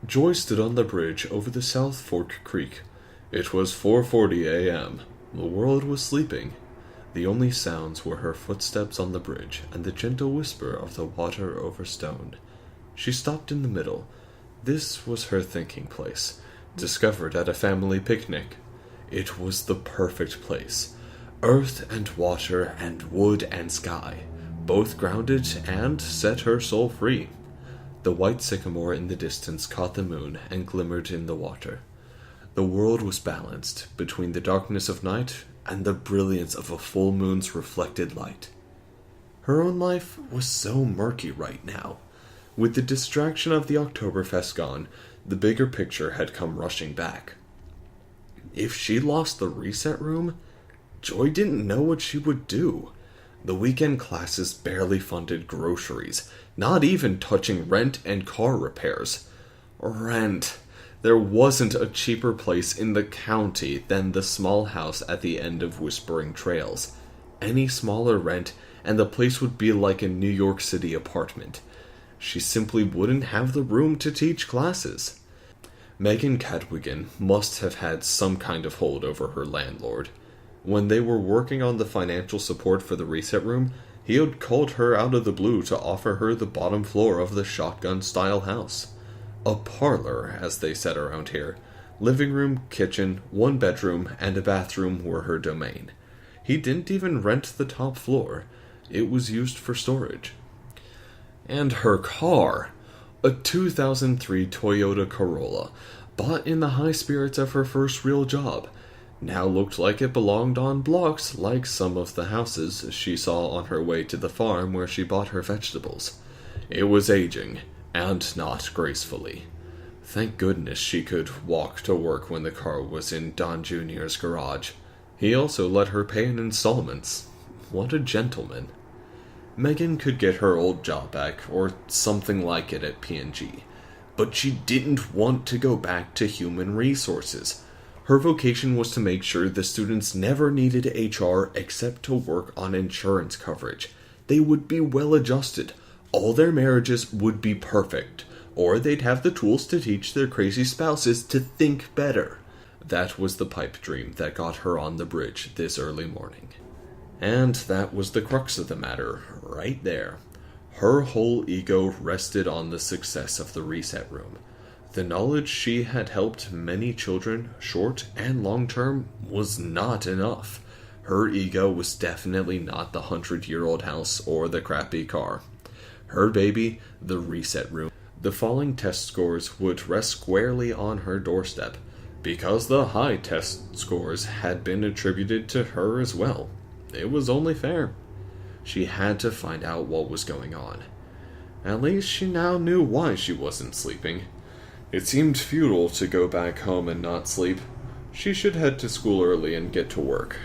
Joy stood on the bridge over the South Fork Creek. It was 4:40 a.m. The world was sleeping. The only sounds were her footsteps on the bridge and the gentle whisper of the water over stone. She stopped in the middle. This was her thinking place, discovered at a family picnic. It was the perfect place. Earth and water and wood and sky, both grounded and set her soul free. The white sycamore in the distance caught the moon and glimmered in the water. The world was balanced between the darkness of night and the brilliance of a full moon's reflected light. Her own life was so murky right now. With the distraction of the Oktoberfest gone, the bigger picture had come rushing back. If she lost the reset room, Joy didn't know what she would do. The weekend classes barely funded groceries, not even touching rent and car repairs. Rent. There wasn't a cheaper place in the county than the small house at the end of Whispering Trails. Any smaller rent, and the place would be like a New York City apartment. She simply wouldn't have the room to teach classes. Megan Cadwigan must have had some kind of hold over her landlord. When they were working on the financial support for the reset room, he had called her out of the blue to offer her the bottom floor of the shotgun-style house. A parlor, as they said around here. Living room, kitchen, one bedroom, and a bathroom were her domain. He didn't even rent the top floor. It was used for storage. And her car. A 2003 Toyota Corolla, bought in the high spirits of her first real job. Now looked like it belonged on blocks like some of the houses she saw on her way to the farm where she bought her vegetables. It was aging, and not gracefully. Thank goodness she could walk to work when the car was in Don Jr.'s garage. He also let her pay in installments. What a gentleman. Megan could get her old job back, or something like it at P&G. But she didn't want to go back to human resources. Her vocation was to make sure the students never needed HR except to work on insurance coverage. They would be well adjusted. All their marriages would be perfect. Or they'd have the tools to teach their crazy spouses to think better. That was the pipe dream that got her on the bridge this early morning. And that was the crux of the matter, right there. Her whole ego rested on the success of the reset room. The knowledge she had helped many children, short and long term, was not enough. Her ego was definitely not the 100-year-old house or the crappy car. Her baby, the reset room. The falling test scores would rest squarely on her doorstep, because the high test scores had been attributed to her as well. It was only fair. She had to find out what was going on. At least she now knew why she wasn't sleeping. It seemed futile to go back home and not sleep. She should head to school early and get to work.